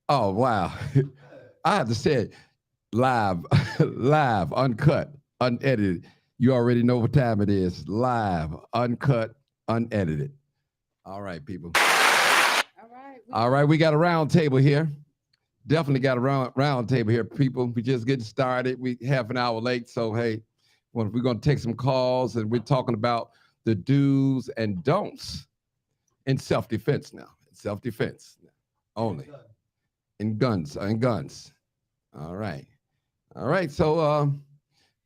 Oh wow. I have to say it live, live, uncut, unedited. You already know what time it is. Live, uncut, unedited. All right, people. All right. All right, we got a round table here. Definitely got a round table here, people. We just getting started. We half an hour late, so hey, well, we're gonna take some calls, and we're talking about the do's and don'ts in self-defense now. Self-defense only. In guns. All right. All right. So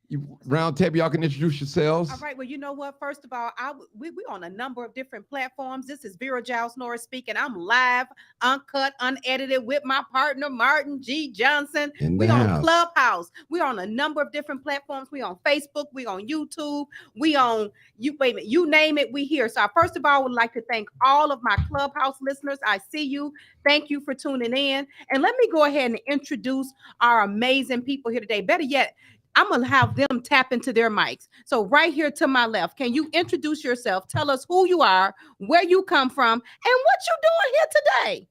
you round table, y'all can introduce All yourselves. right. Well, you know what? First of all, we on a number of different platforms. This is Vera Giles Norris speaking. I'm live, uncut, unedited with my partner Martin G. Johnson. In the We on house. Clubhouse. We on a number of different platforms. We on Facebook. We on YouTube. We on you. Wait a minute. You name it. We here. So I first of all would like to thank all of my Clubhouse listeners. I see you. Thank you for tuning in. And let me go ahead and introduce our amazing people here today. Better yet, I'm gonna have them tap into their mics. So right here to my left, can you introduce yourself? Tell us who you are, where you come from, and what you doing here today.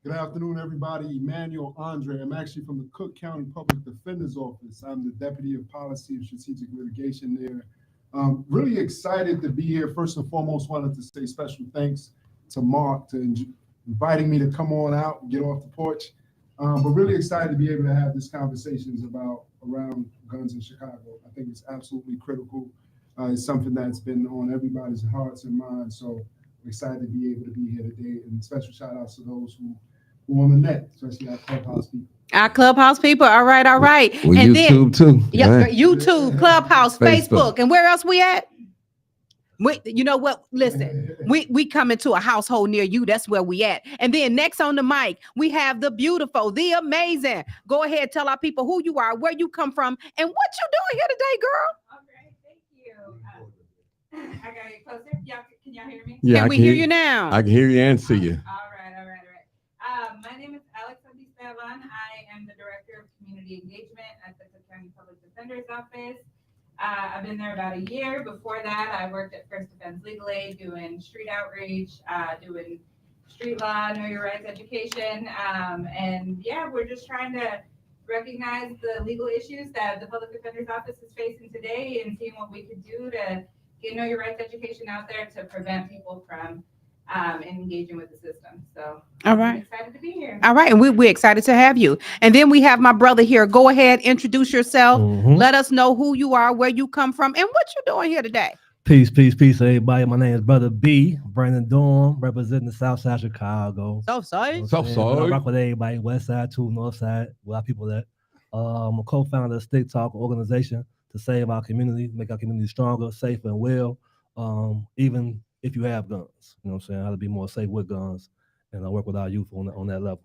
Good afternoon, everybody. Emmanuel Andre. I'm actually from the Cook County Public Defender's Office. I'm the Deputy of Policy and Strategic Litigation there. Really excited to be here. First and foremost, wanted to say special thanks to Mark to inviting me to come on out and get off the porch. But really excited to be able to have these conversations around guns in Chicago. I think it's absolutely critical. It's something that's been on everybody's hearts and minds. So I'm excited to be able to be here today. And special shout outs to those who on the net, especially our clubhouse people. Our Clubhouse people. All right, all right. Well, And YouTube too. yeah, Right? YouTube, Clubhouse, Facebook. Facebook, and where else we at? You know what? Listen, we coming to a household near you. That's where we at. And then next on the mic, we have the beautiful, the amazing. Go ahead, tell our people who you are, where you come from, and what you doing here today, girl. All right, thank you. I gotta get closer. Can y'all hear me? Yeah, Can we hear you now? I can hear you and see you. All right, all right, all right. My name is Alex Antisteban. I am the Director of Community Engagement at the Cook County Public Defender's Office. I've been there about a year. Before that, I worked at First Defense Legal Aid doing street outreach, doing street law, know your rights education. And yeah, we're just trying to recognize the legal issues that the Public Defender's Office is facing today and seeing what we could do to get know your rights education out there to prevent people from engaging with the system. So All right. I'm excited to be here. All right, and we're excited to have you. And then we have my brother here. Go ahead, introduce yourself. Let us know who you are, where you come from, and what you're doing here today. Peace, peace, peace, everybody. My name is Brother B, Brandon Dorn, representing the South Side Chicago. Southside. I rock with everybody, West Side too, North Side, where our people at. I'm a co-founder of Stick Talk organization to save our community, make our community stronger, safer, and well. Even if you have guns, you know what I'm saying, how to be more safe with guns, and I work with our youth on that level.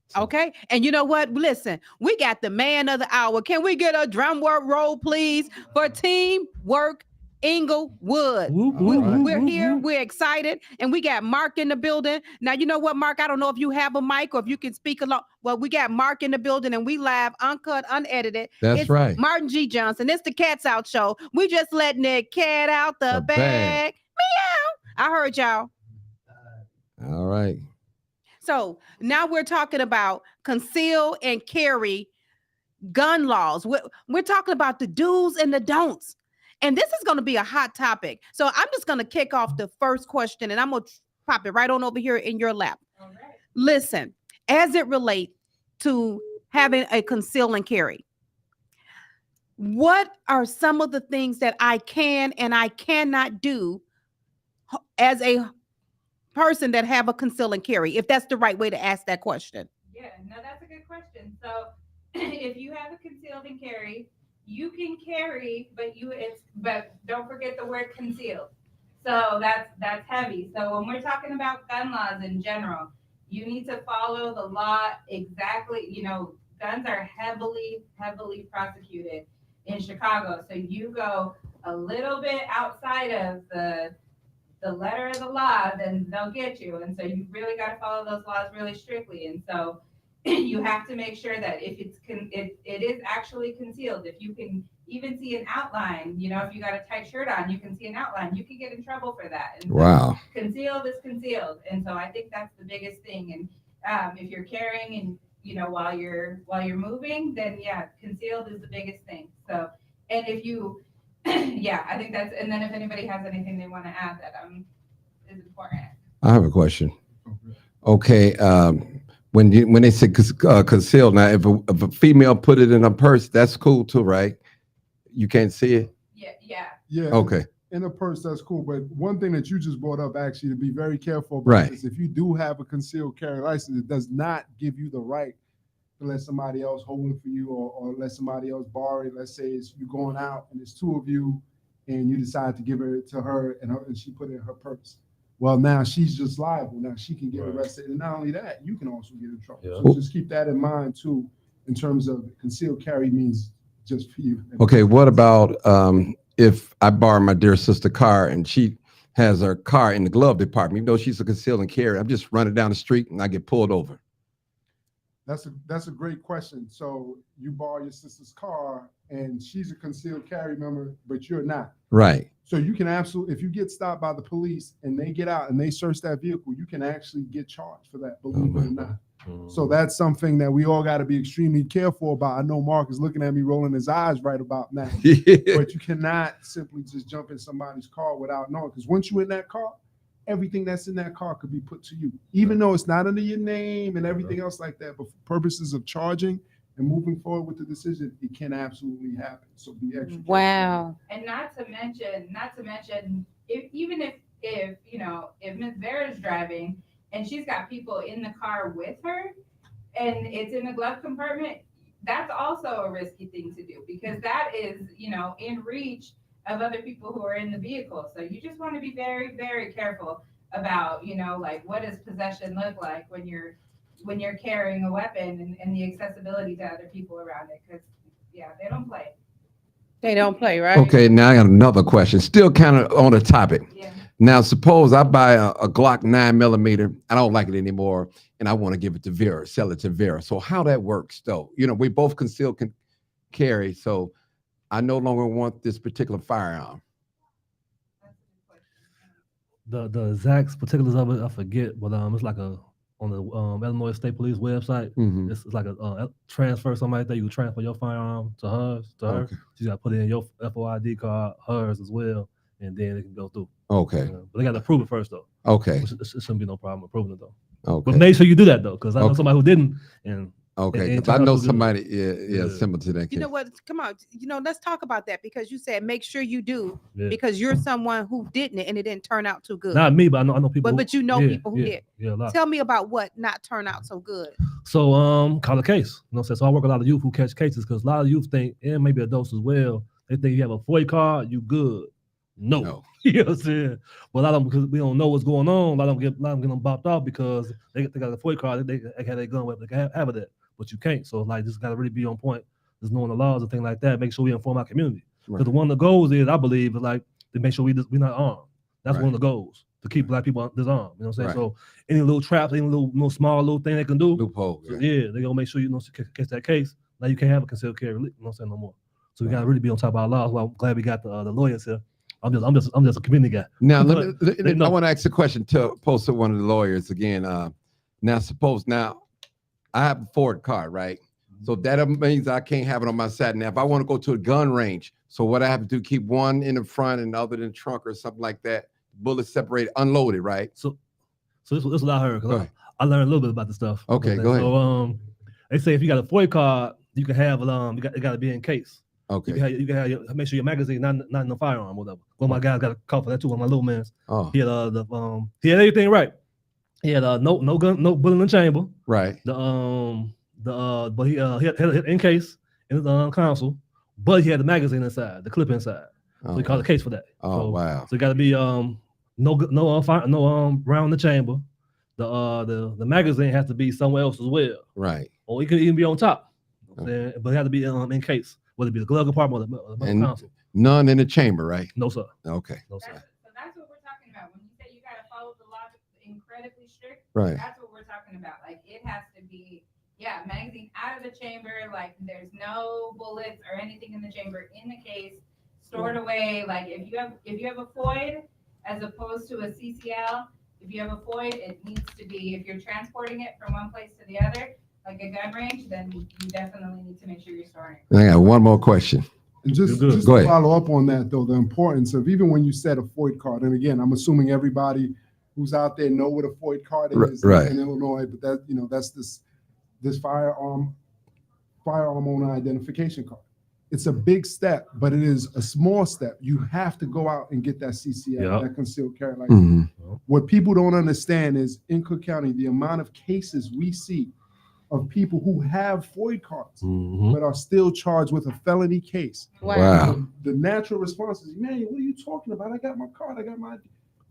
So, Okay, and you know what? Listen, we got the man of the hour. Can we get a drum work roll, please, for Teamwork Inglewood? We're here. We're excited, and we got Mark in the building. Now, you know what, Mark? I don't know if you have a mic or if you can speak along. Well, we got Mark in the building, and we live, uncut, unedited. That's It's right. Martin G. Johnson. It's the Cats Out Show. We just letting that cat out the The bag. bag. Meow. I heard y'all. All right. So now we're talking about conceal and carry gun laws. We're talking about the do's and the don'ts. And this is going to be a hot topic. So I'm just going to kick off the first question and I'm going to pop it right on over here in your lap. All right. Listen, as it relates to having a conceal and carry, what are some of the things that I can and I cannot do as a person that have a conceal and carry, if that's the right way to ask that question? Yeah, no, that's a good question. So if you have a concealed and carry, you can carry, but don't forget the word concealed. So that's heavy. So when we're talking about gun laws in general, you need to follow the law exactly. You know, guns are heavily prosecuted in Chicago. So you go a little bit outside of the letter of the law, then they'll get you. And so you really got to follow those laws really strictly. And so you have to make sure that if it is actually concealed, if you can even see an outline, you know, if you got a tight shirt on, you can see an outline, you can get in trouble for that. And so Wow. concealed is concealed. And so I think that's the biggest thing. And If you're carrying and, you know, while you're moving, then yeah, concealed is the biggest thing. So, and if you, yeah, I think that's, and then if anybody has anything they want to add that is important. I have a question. Okay. Okay, when they say concealed, now if a female put it in a purse, that's cool too, right? You can't see it. Yeah. Yeah. Okay, In a purse, that's cool. But one thing that you just brought up, actually, to be very careful about Right. is if you do have a concealed carry license, it does not give you the right to let somebody else hold it for you or let somebody else borrow it. Let's say it's you going out and it's two of you and you decide to give it to her and she put it in her purse. Well, now she's just liable. Now she can get Right. arrested. And not only that, you can also get in trouble. Yeah. So just keep that in mind too, in terms of concealed carry means just for you. okay. What about if I borrow my dear sister car and she has her car in the glove department, even though she's a concealed and carry, I'm just running down the street and I get pulled over. That's a great question. So you borrow your sister's car and she's a concealed carry member, but you're not. Right. So you can absolutely, if you get stopped by the police and they get out and they search that vehicle, you can actually get charged for that, believe it or not. So that's something that we all got to be extremely careful about. I know Mark is looking at me rolling his eyes right about now, but you cannot simply just jump in somebody's car without knowing, because once you're in that car, everything that's in that car could be put to you, even though it's not under your name and everything else like that. But for purposes of charging and moving forward with the decision, it can absolutely happen. So be extra careful. Wow. And not to mention, if you know, if Ms. Vera's driving and she's got people in the car with her and it's in the glove compartment, that's also a risky thing to do because that is, you know, in reach of other people who are in the vehicle. So you just want to be very, very careful about, you know, like what does possession look like when you're carrying a weapon and the accessibility to other people around it. Because yeah, they don't play. They don't play, right? Okay, now I got another question. Still kind of on the topic. Yeah. Now, suppose I buy a Glock 9mm. I don't like it anymore, and I want to give it to Vera, sell it to Vera. So how that works, though? You know, we both conceal carry, so I no longer want this particular firearm. That's a good question. The exact particulars of it, I forget, but it's like on the Illinois State Police website. Mhm. It's like a transfer, something like that. You can transfer your firearm to her. Okay. You got to put in your FOID card, hers as well, and then it can go through. Okay. But they got to prove it first, though. Okay. It shouldn't be no problem proving it, though. Okay. But make sure you do that, though, because I know Okay. somebody who didn't. And Okay. and 'Cause I turn out know to do it. somebody, Yeah. similar to that. You know what? Come on. You know, let's talk about that because you said make sure you do Yeah. because you're someone who didn't and it didn't turn out too good. Not me, but I know people. But you know yeah, people who yeah, did. Yeah, a lot. Tell me about what not turn out so good. So call a case. You know what I'm saying? So I work with a lot of youth who catch cases because a lot of youth think, and maybe adults as well, they think you have a FOIA card, you good. No. You know what I'm saying? But a lot of them, because we don't know what's going on, a lot of them get them bopped off because they got a FOIA card, they have their gun with, they can have it there, but you can't. So like, just gotta really be on point. Just knowing the laws and things like that. Make sure we inform our community. Because Right. the one of the goals is, I believe, is like to make sure we're not armed. That's Right. one of the goals, to keep black people disarmed. You know what I'm saying? Right. So any little traps, any little small little thing they can do, Loophole. so, Yeah. yeah, they're gonna make sure you know catch that case. Now you can't have a concealed carry, you know what I'm saying, no more. So we gotta really be on top of our laws. Well, I'm glad we got the lawyers here. I'm just a community guy. Now, But they I know. want to ask a question to post to one of the lawyers again. Now, suppose I have a Ford car, right? So that means I can't have it on my side. Now, if I want to go to a gun range, so what I have to do, keep one in the front and the other in the trunk or something like that. Bullets separated, unloaded, right? So this is what I heard. 'Cause Go ahead. I learned a little bit about this stuff. Okay, go ahead. So they say if you got a FOIA card, you can have it got to be in case. Okay. You can have make sure your magazine not in the firearm, whatever. One of my guys got a call for that too. One of my little mans. Oh, He had he had everything right. He had no gun, no bullet in the chamber. right. But he had it in case in the console, but he had the magazine inside, the clip inside. So Oh, he called a case for that. oh, So, wow. So it got to be no round in the chamber. The magazine has to be somewhere else as well, Right. or it could even be on top. Okay. But it had to be in case, whether it be the glove compartment or the And- console. None in the chamber, right? No sir, Okay. no sir. That's what we're talking about. When you say you gotta follow the law incredibly strict, Right. that's what we're talking about. Like it has to be, yeah, magazine out of the chamber. Like there's no bullets or anything in the chamber in the case, stored away. Like if you have a FOID as opposed to a CCL, If you have a FOID, it needs to be, if you're transporting it from one place to the other, like a gun range, then you definitely need to make sure you're storing it. I got one more question. And just You're good. just Go to ahead. follow up on that though, the importance of even when you said a FOID card, and again, I'm assuming everybody who's out there know what a FOID card is Right. in Illinois, but that, you know, that's this firearm owner identification card. It's a big step, but it is a small step. You have to go out and get that CCL, Yep. that concealed carry license. Mhm. What people don't understand is in Cook County, the amount of cases we see of people who have FOID cards Mhm. but are still charged with a felony case. Wow. The natural response is, man, what are you talking about? I got my card. I got my.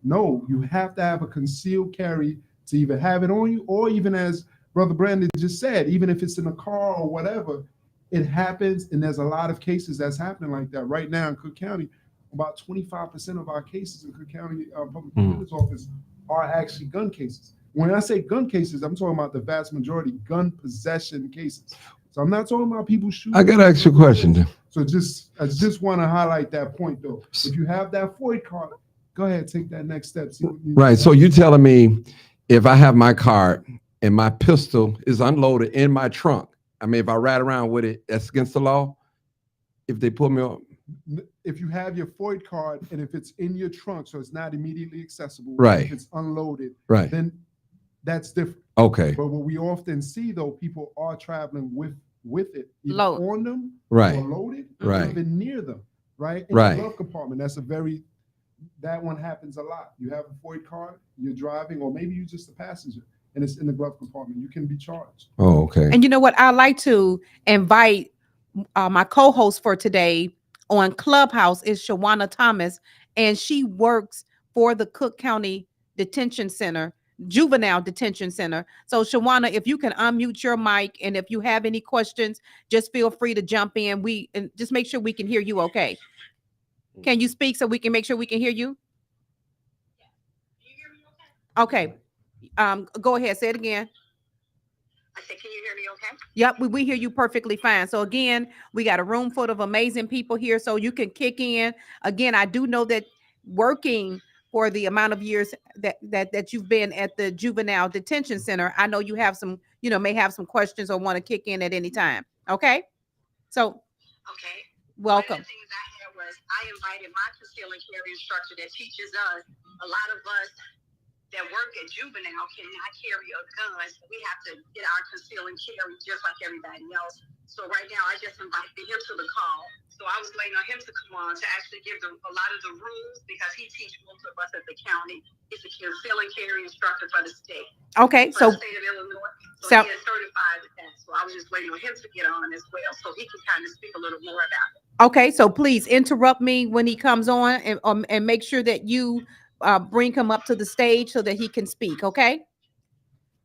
No, you have to have a concealed carry to either have it on you, or even as Brother Brandon just said, even if it's in a car or whatever, it happens. And there's a lot of cases that's happening like that right now in Cook County. About 25% of our cases in Cook County Public Defender's Office are actually gun cases. When I say gun cases, I'm talking about the vast majority gun possession cases. So I'm not talking about people shooting. I gotta ask you a question. So I just want to highlight that point though. If you have that FOID card, go ahead, take that next step. See what you- Right. So you telling me if I have my card and my pistol is unloaded in my trunk, I mean, if I ride around with it, that's against the law? If they pull me on? If you have your FOID card and if it's in your trunk, so it's not immediately accessible, Right. if it's unloaded, Right. then that's different. Okay. But what we often see though, people are traveling with it either Load. on them Right. or loaded, Right. or even near them, right? In Right. the glove compartment, that one happens a lot. You have a FOID card, you're driving, or maybe you're just a passenger, and it's in the glove compartment. You can be charged. Oh, okay. And you know what? I'd like to invite my co-host for today on Clubhouse is Shawana Thomas, and she works for the Cook County Detention Center, Juvenile Detention Center. So Shawana, if you can unmute your mic, and if you have any questions, just feel free to jump in. And just make sure we can hear you. Okay. Can you speak so we can make sure we can hear you? Okay. Go ahead. Say it again. I said, can you hear me okay? Yep, we hear you perfectly fine. So again, we got a room full of amazing people here, so you can kick in. Again, I do know that working for the amount of years that you've been at the Juvenile Detention Center, I know you have some, may have some questions or want to kick in at any time. Okay? So Okay. welcome. One of the things I had was I invited my conceal and carry instructor that teaches us. A lot of us that work at juvenile cannot carry a gun. So we have to get our conceal and carry just like everybody else. So right now I just invited him to the call. So I was waiting on him to come on to actually give them a lot of the rules because he teaches most of us at the county. He's a conceal and carry instructor for the state. Okay, For so the state of Illinois. so- So he is certified with that. So I was just waiting on him to get on as well. So he can kind of speak a little more about it. okay, so please interrupt me when he comes on, and make sure that you bring him up to the stage so that he can speak. Okay.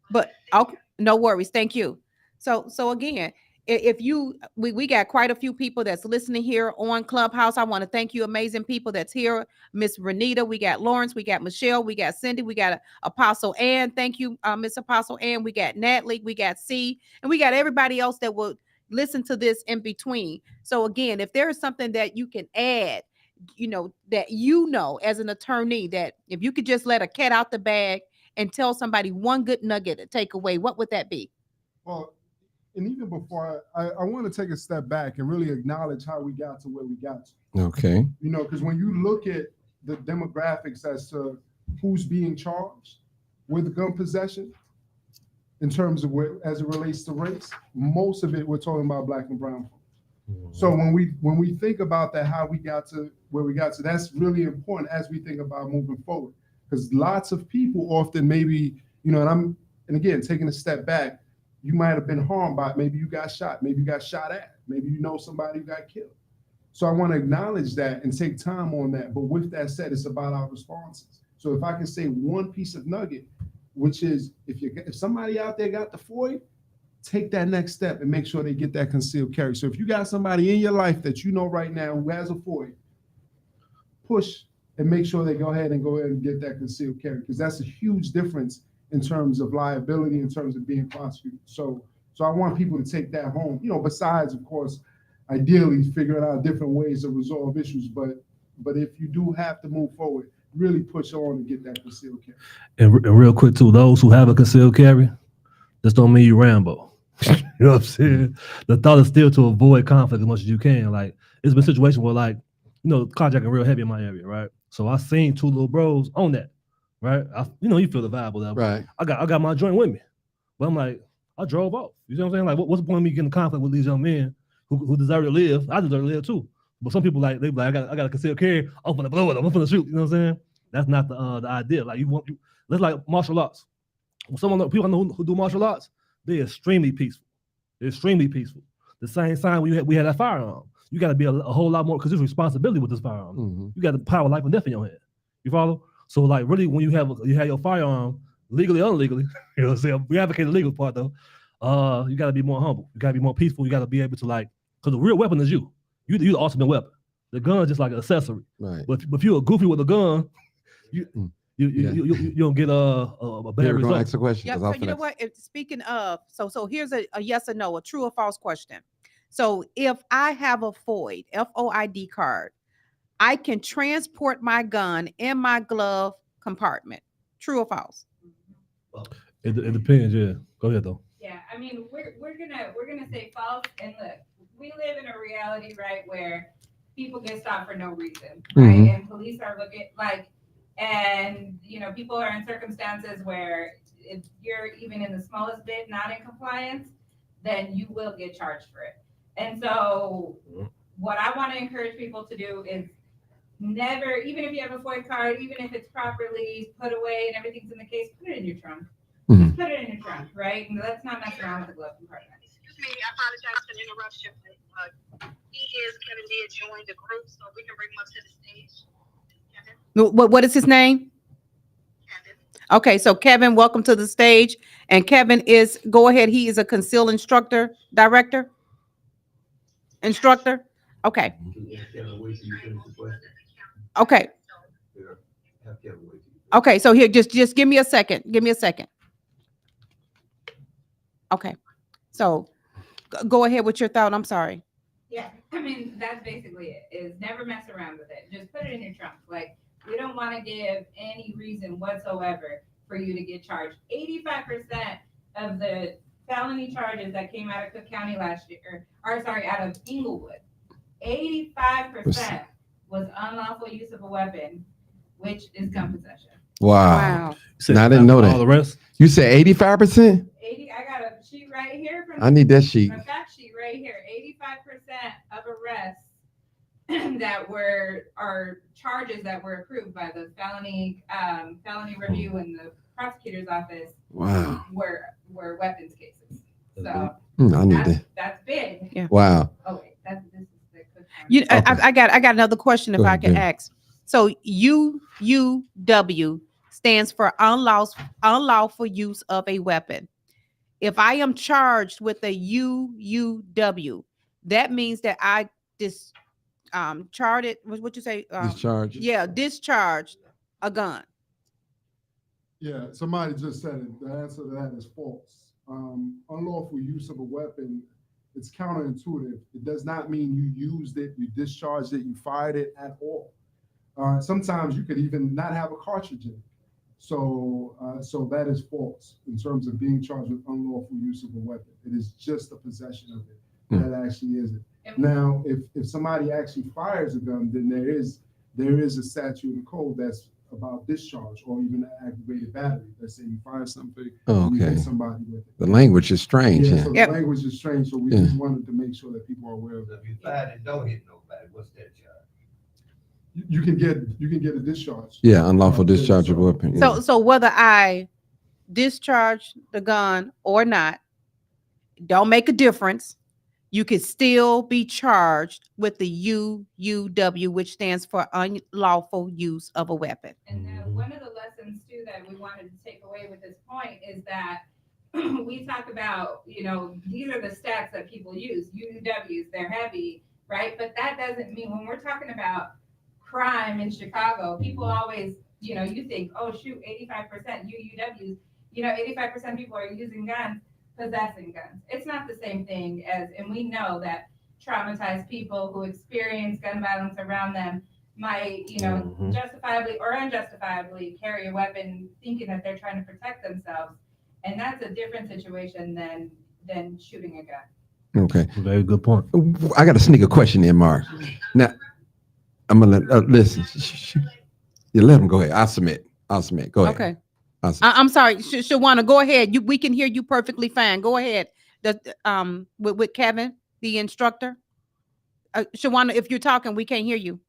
But okay, no worries. Thank you. So again, if we got quite a few people that's listening here on Clubhouse. I want to thank you, amazing people that's here. Miss Renita, we got Lawrence, we got Michelle, we got Cindy, we got Apostle Ann. Thank you, Miss Apostle Ann. We got Natalie, we got C, and we got everybody else that will listen to this in between. So again, if there is something that you can add, that as an attorney, that if you could just let a cat out the bag and tell somebody one good nugget to take away, what would that be? Well, and even before, I want to take a step back and really acknowledge how we got to where we got to. Okay. Because when you look at the demographics as to who's being charged with gun possession, in terms of as it relates to race, most of it we're talking about Black and brown folks. So when we think about that, how we got to where we got to, that's really important as we think about moving forward. Because lots of people often maybe, and again, taking a step back, you might have been harmed by it. Maybe you got shot. Maybe you got shot at. Maybe somebody who got killed. So I want to acknowledge that and take time on that. But with that said, it's about our responses. So if I can say one piece of nugget, which is if somebody out there got the FOID, take that next step and make sure they get that concealed carry. So if you got somebody in your life that you know right now who has a FOID, push and make sure they go ahead and get that concealed carry, because that's a huge difference in terms of liability, in terms of being prosecuted. So I want people to take that home, besides, of course, ideally figuring out different ways to resolve issues. But if you do have to move forward, really push on and get that concealed carry. And real quick too, those who have a concealed carry, this don't mean you Rambo. You know what I'm saying? The thought is still to avoid conflict as much as you can. Like, it's been a situation where, like, you know, carjacking real heavy in my area, right? So I seen two little bros on that, right? You feel the vibe of that. Right. I got my joint with me, but I'm like, I drove off. You know what I'm saying? Like, what's the point of me getting in conflict with these young men who deserve to live? I deserve to live too. But some people they be like, I got a concealed carry. I'm gonna blow it. I'm gonna shoot. You know what I'm saying? That's not the idea. Like, let's like martial arts. When people I know who do martial arts, they're extremely peaceful. They're extremely peaceful. The same sign we had that firearm. You got to be a whole lot more, because there's responsibility with this firearm. Mm-hmm. You got the power of life and death in your hand. You follow? So like, really, when you have your firearm, legally or illegally, you know what I'm saying? We advocate the legal part though. You got to be more humble. You got to be more peaceful. You got to be able to, like, because the real weapon is you. You the ultimate weapon. The gun is just like an accessory. Right. But if you're a goofy with a gun, you don't get a bad Here, we're gonna result. ask a question. Yeah, 'cause so I'm you know finna- what? Speaking of, so here's a yes or no, a true or false question. So if I have a FOID, FOID card, I can transport my gun in my glove compartment. True or false? It depends. Yeah. Go ahead though. Yeah, I mean, we're gonna say false. And look, we live in a reality, right, where people get stopped for no reason, right? Mhm. And police are looking like, and you know, people are in circumstances where if you're even in the smallest bit not in compliance, then you will get charged for it. And so, what I want to encourage people to do is never, even if you have a FOID card, even if it's properly put away and everything's in the case, put it in your trunk. Mhm. Just put it in your trunk, right? And let's not mess around with the glove compartment. Excuse me, I apologize for the interruption, but Kevin did join the group, so we can bring him up to the stage. Kevin, What is his name? Kevin. Okay, so Kevin, welcome to the stage. And Kevin go ahead. He is a concealed instructor, director, instructor. Okay. Okay. Okay, so here, just give me a second. Give me a second. Okay, so go ahead with your thought. I'm sorry. Yeah, I mean, that's basically it, is never mess around with it. Just put it in your trunk. Like, we don't want to give any reason whatsoever for you to get charged. 85% of the felony charges that came out of Cook County last year, out of Inglewood, 85% was unlawful use of a weapon, which is gun possession. Wow. Wow. No, I didn't know that. All the rest. You said 85%? 80, I got a sheet right here from I need that sheet. a fact sheet right here. 85% of arrests that are charges that were approved by the felony review in the prosecutor's office Wow. were weapons cases. So I need that. that's big. Yeah. Wow. Oh wait, this is the Cook County. I got another question if Go I ahead, can Jim. ask. So UUW stands for unlawful use of a weapon. If I am charged with a UUW, that means that I charted, what you say? Discharge. Yeah, discharged a gun. Yeah, somebody just said it. The answer to that is false. Unlawful use of a weapon, it's counterintuitive. It does not mean you used it, you discharged it, you fired it at all. Sometimes you could even not have a cartridge in it. So that is false in terms of being charged with unlawful use of a weapon. It is just the possession of it. That actually is it. Now, if somebody actually fires a gun, then there is a statute in the code that's about discharge or even an aggravated battery. Let's say you fire something, Oh, you okay. hit somebody with it. The language is strange. Yeah, Yeah. so Yep. the language is strange, so we Yeah. just wanted to make sure that people are aware of that. If you fired and don't hit nobody, what's that charge? You can get a discharge. Yeah, unlawful Yeah, discharge of so- weapon. Yeah. So whether I discharge the gun or not, don't make a difference. You could still be charged with the UUW, which stands for unlawful use of a weapon. And one of the lessons too that we wanted to take away with this point is that we talk about, these are the stats that people use, UUWs, they're heavy, right? But that doesn't mean when we're talking about crime in Chicago, people always, you think, oh shoot, 85% UUWs, 85% people are using guns, possessing guns. It's not the same thing and we know that traumatized people who experience gun violence around them, might, Mhm. justifiably or unjustifiably carry a weapon thinking that they're trying to protect themselves. And that's a different situation than shooting a gun. Okay. Very good point. I got to sneak a question in, Mark. Now, I'm gonna listen. You let him go ahead. I'll submit. Go ahead. Okay. I'll submit. I'm sorry, Shawana, go ahead. We can hear you perfectly fine. Go ahead. With Kevin, the instructor. Shawana, if you're talking, we can't hear you.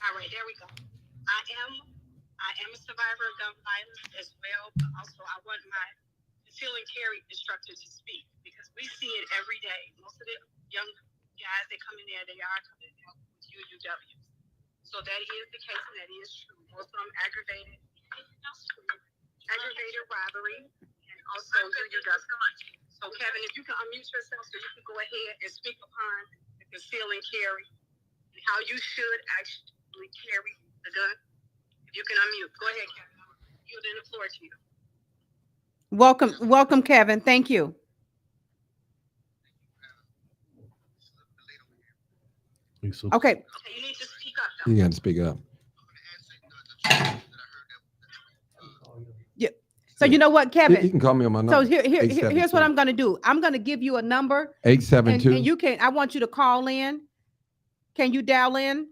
All right, there we go. I am a survivor of gun violence as well, but also I want my conceal and carry instructor to speak because we see it every day. Most of the young guys that come in there, they are coming in there with UUWs. So that is the case and that is true. Most of them aggravated robbery and also UUW. So Kevin, if you can unmute yourself so you can go ahead and speak upon the conceal and carry and how you should actually carry the gun. If you can unmute, go ahead, Kevin. I'm yielding the floor to you. Welcome, Kevin. Thank you. Okay. Okay, you need to speak up though. You got to speak up. So you know what, You Kevin? can call me on my So number. here's what 872. I'm gonna do. I'm gonna give you a number, and 872. you can. I want you to call in. Can you dial in?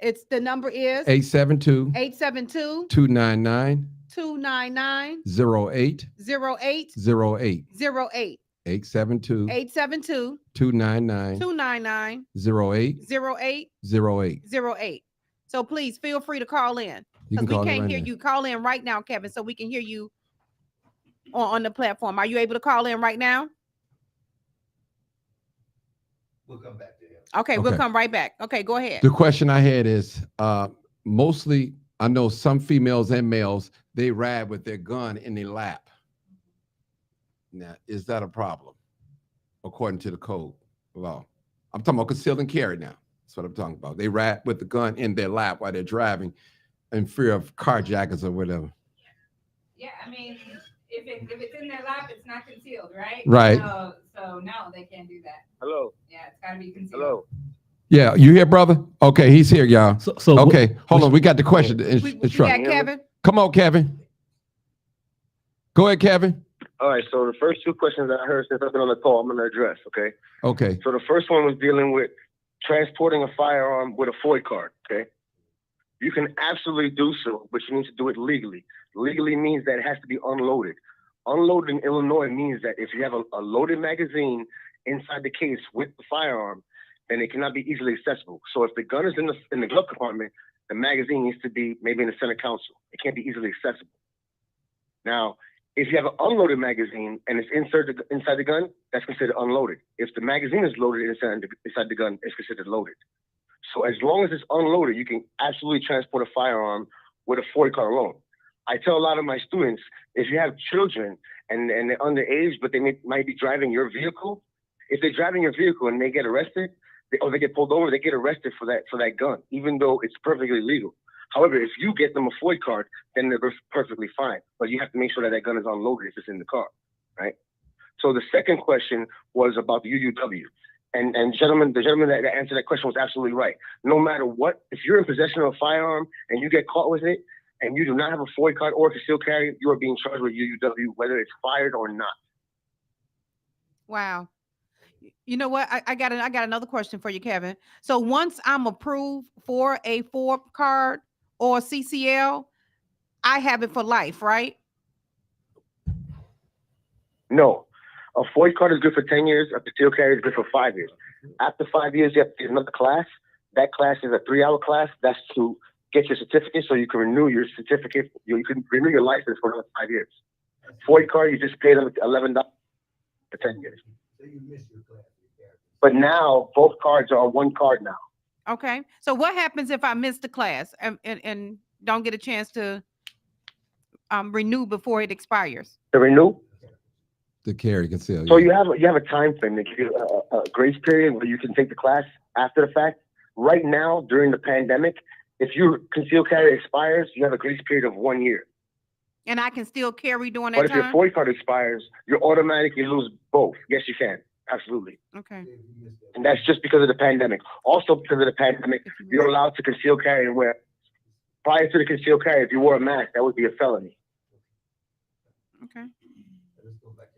The number is 872 872 299 299 0808 0808 872 872 299 299 0808. 0808. So please feel free to call in You can because we call me can't right hear now. you. Call in right now, Kevin, so we can hear you on the platform. Are you able to call in right now? We'll come back to him. Okay, we'll Okay. come right back. Okay, go ahead. The question I had is mostly I know some females and males, they ride with their gun in their lap. Now, is that a problem according to the code law? I'm talking about conceal and carry now. That's what I'm talking about. They ride with the gun in their lap while they're driving in fear of carjackers or whatever. Yeah, I mean, if it's in their lap, it's not concealed, right? Right. So no, they can't do that. Hello. Yeah, it's gotta be concealed. Hello. Yeah, you here, brother? Okay, he's here, y'all. So Okay, hold on. We got the question. We Instructor. got Kevin. Come on, Kevin. Go ahead, Kevin. All right. So the first two questions I heard since I've been on the call, I'm going to address. Okay. Okay. So the first one was dealing with transporting a firearm with a FOID card. Okay. You can absolutely do so, but you need to do it legally. Legally means that it has to be unloaded. Unloaded in Illinois means that if you have a loaded magazine inside the case with the firearm, then it cannot be easily accessible. So if the gun is in the glove compartment, the magazine needs to be maybe in the center console. It can't be easily accessible. Now, if you have an unloaded magazine and it's inside the gun, that's considered unloaded. If the magazine is loaded inside the gun, it's considered loaded. So as long as it's unloaded, you can absolutely transport a firearm with a FOID card alone. I tell a lot of my students, if you have children and they're underage, but they might be driving your vehicle, if they're driving your vehicle and they get arrested, or they get pulled over, they get arrested for that gun, even though it's perfectly legal. However, if you get them a FOID card, then they're perfectly fine. But you have to make sure that gun is unloaded if it's in the car, right? So the second question was about the UUW. And the gentleman that answered that question was absolutely right. No matter what, if you're in possession of a firearm and you get caught with it, and you do not have a FOID card or concealed carry, you are being charged with UUW, whether it's fired or not. Wow. You know what? I got another question for you, Kevin. So once I'm approved for a FOID card or CCL, I have it for life, right? No. A FOID card is good for 10 years. A concealed carry is good for 5 years. After 5 years, you have to take another class. That class is a 3-hour class. That's to get your certificate so you can renew your certificate. You can renew your license for another 5 years. FOID card, you just pay them $11 for 10 years. So you missed your class. But now both cards are one card now. Okay. So what happens if I miss the class and don't get a chance to renew before it expires? To renew? The carry conceal. So yeah. you have a time frame. They give you a grace period where you can take the class after the fact. Right now, during the pandemic, if your concealed carry expires, you have a grace period of 1 year. And I can still carry during But that if your time? FOID card expires, you automatically lose both. Yes, you can. Absolutely. Okay. And that's just because of the pandemic. Also because of the pandemic, you're allowed to conceal carry and wear. Prior to the concealed carry, if you wore a mask, that would be a felony. Okay.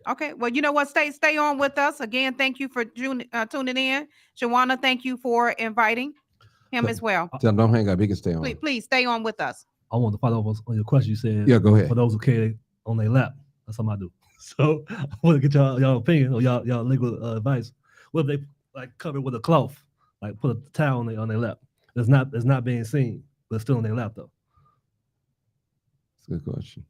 Okay. Well, you know what? Stay on with us. Again, thank you for tuning in. Shawana, thank you for inviting him as well. Tell him don't hang up. He can stay on. Please stay on with us. I want to follow up on your question. You said, Yeah, go ahead. for those who carry on their lap, that's something I do. So I want to get y'all opinion or y'all legal advice. What if they like cover with a cloth, like put a towel on their lap? It's not being seen, but it's still on their lap though. That's a good question.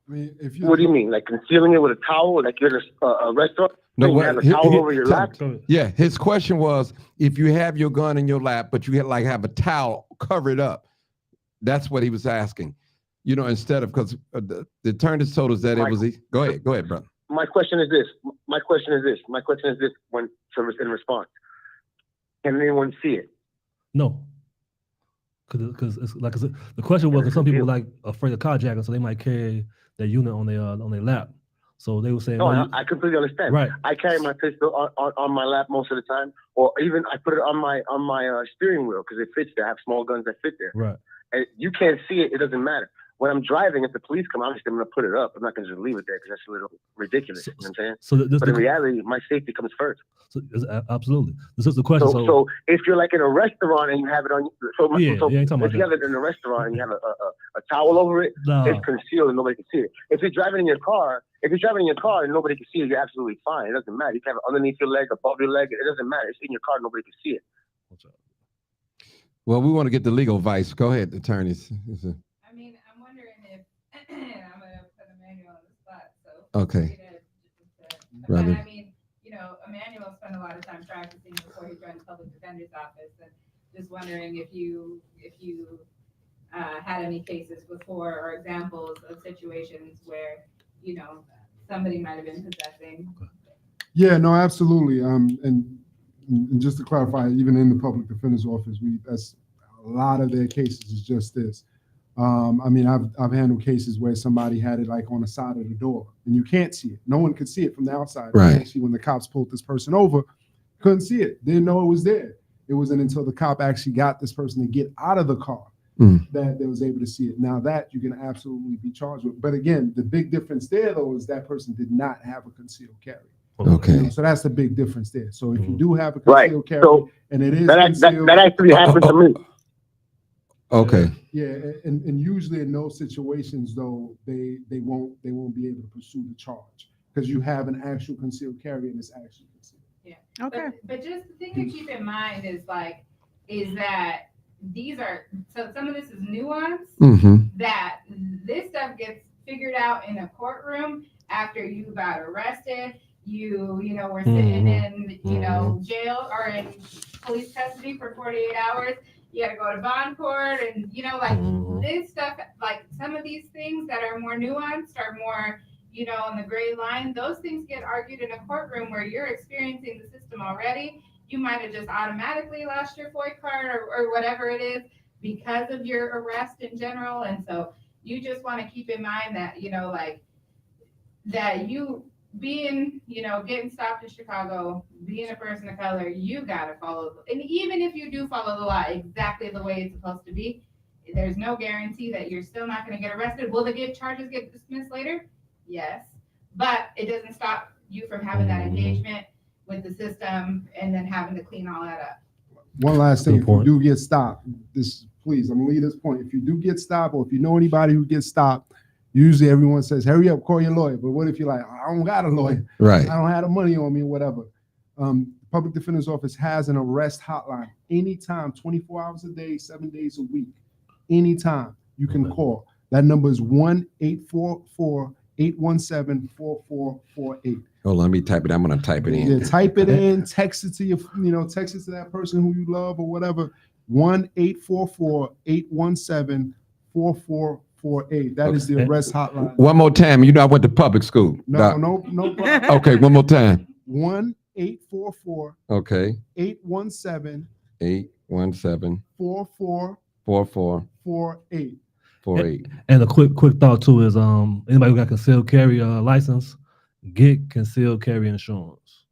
I mean, if you What do you mean? Like concealing it with a towel? Like you're in a restaurant? No, you what- have a he- towel he- over your tell- lap? Yeah, his question was if you have your gun in your lap, but you have a towel covered up. That's what he was asking. You know, instead of because the attorney told us that it was. Go ahead, brother. My question is this. When in response, can anyone see it? No. Because it's like the question was, 'cause some people like afraid of carjacking, so they might carry their unit on their lap. So they were saying, No, well, I completely understand. right. I carry my pistol on my lap most of the time, or even I put it on my steering wheel because it fits there. I have small guns that fit there. Right. And you can't see it. It doesn't matter. When I'm driving, if the police come, obviously I'm going to put it up. I'm not going to just leave it there because that's a little ridiculous. You know what I'm saying? So this, But in reality, my safety comes first. absolutely. This is the question. So if you're like in a restaurant and you have it on, so Yeah, ain't talking if about you have it in a restaurant and you have a towel over it, no, it's concealed and nobody can see it. If you're driving in your car and nobody can see it, you're absolutely fine. It doesn't matter. You can have it underneath your leg, above your leg. It doesn't matter. It's in your car. Nobody can see it. Well, we want to get the legal advice. Go ahead, attorneys. I mean, I'm wondering if I'm gonna put Emmanuel on the spot. So Okay. but Rather- I mean, you know, Emmanuel spent a lot of time practicing before he joined the public defender's office, and just wondering if you had any cases before or examples of situations where you know somebody might have been possessing. Yeah, no, absolutely. And just to clarify, even in the public defender's office, that's a lot of their cases is just this. I mean, I've handled cases where somebody had it like on the side of the door, and you can't see it. No one could see it from the outside. Right. Actually, when the cops pulled this person over, couldn't see it. Didn't know it was there. It wasn't until the cop actually got this person to get out of the car that they was able to see it. Now that you can absolutely be charged with. But again, the big difference there though is that person did not have a concealed carry. Okay. You know, so that's the big difference there. So if you do have a Right. concealed carry So and it is that concealed, actually happened to me. Okay. yeah, and usually in those situations though, they won't be able to pursue the charge because you have an actual concealed carry and it's actually concealed. Okay. But just the thing to keep in mind is that these are, so some of this is nuance, that this stuff gets figured out in a courtroom after you got arrested, you know, we're sitting in, you know, jail or in police custody for 48 hours. You gotta go to bond court and, you know, like this stuff, like some of these things that are more nuanced are more, you know, on the gray line, those things get argued in a courtroom where you're experiencing the system already. You might have just automatically lost your FOIA card or whatever it is because of your arrest in general. And so you just want to keep in mind that, you know, like that you being, you know, getting stopped in Chicago, being a person of color, you got to follow. And even if you do follow the law exactly the way it's supposed to be, there's no guarantee that you're still not going to get arrested. Will the charges get dismissed later? Yes. But it doesn't stop you from having that engagement with the system and then having to clean all that up. One last thing, Good if you point. do get stopped, please, I'm gonna leave this point. If you do get stopped or if you know anybody who gets stopped, usually everyone says, hurry up, call your lawyer. But what if you're like, I don't got a lawyer. Right. I don't have the money on me or whatever. Public Defender's Office has an arrest hotline anytime, 24 hours a day, 7 days a week. Anytime you can call. That number is 1-844-817-4448. Hold on, let me type it. I'm gonna type it in. Yeah, type it in, text it to your, text it to that person who you love or whatever. 1-844-817-4448. That is the arrest hotline. One more time. You know, I went to public school. No problem. Okay, one more time. 1-844-817-4448. Okay. 817 4448. And a quick thought too is anybody who got concealed carry license, get concealed carry insurance.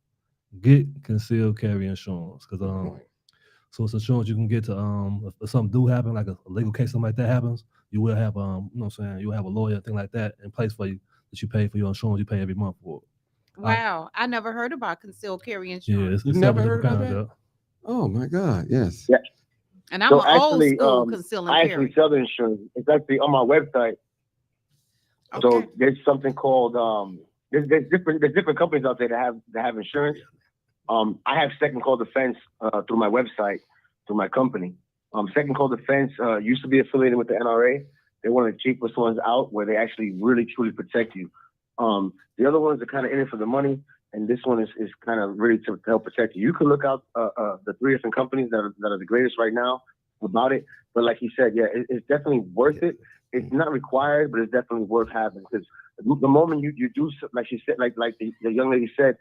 get concealed carry insurance because so it's insurance you can get to if something do happen, like a legal case, something like that happens, you will have you know what I'm saying, you'll have a lawyer, thing like that in place for you that you pay for your insurance, you pay every month for. Wow, I never heard about concealed carry Yeah, insurance. it's You never several heard different about kinds. that? Oh my God, yes. Yeah. And I'm So an old actually, school conceal and I carry. actually sell the insurance. It's actually on my website. So Okay. there's something called there's different companies out there that have insurance. I have Second Call Defense through my website, through my company. Second Call Defense used to be affiliated with the NRA. They're one of the cheapest ones out where they actually really truly protect you. The other ones are kind of in it for the money, and this one is kind of really to help protect you. You can look out the 3 different companies that are the greatest right now about it. But like he said, yeah, it's definitely worth it. It's not required, but it's definitely worth having because the moment you do, like she said, like the young lady said,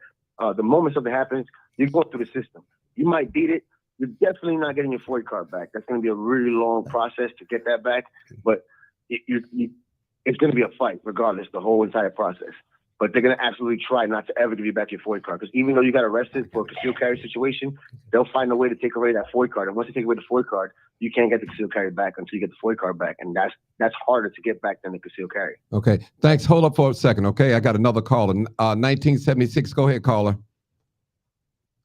the moment something happens, you go through the system. You might beat it. You're definitely not getting your FOIA card back. That's going to be a really long process to get that back. But it's going to be a fight regardless, the whole entire process. But they're going to absolutely try not to ever give you back your FOIA card. Because even though you got arrested for a concealed carry situation, they'll find a way to take away that FOIA card. And once they take away the FOIA card, you can't get the concealed carry back until you get the FOIA card back. And that's harder to get back than the concealed carry. Okay, thanks. Hold up for a second, okay? I got another caller. 1976, go ahead, caller.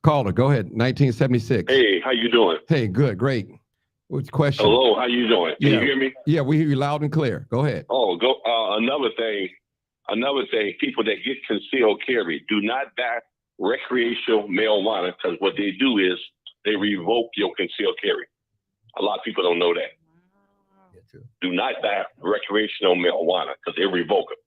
Caller, go ahead. 1976. Hey, how you doing? Hey, good, great. What's the question? Hello, how you doing? Can you hear me? Yeah, we hear you loud and clear. Go ahead. Oh, another thing, people that get concealed carry, do not buy recreational marijuana because what they do is they revoke your concealed carry. A lot of people don't know that. Do not buy recreational marijuana because they revoke it.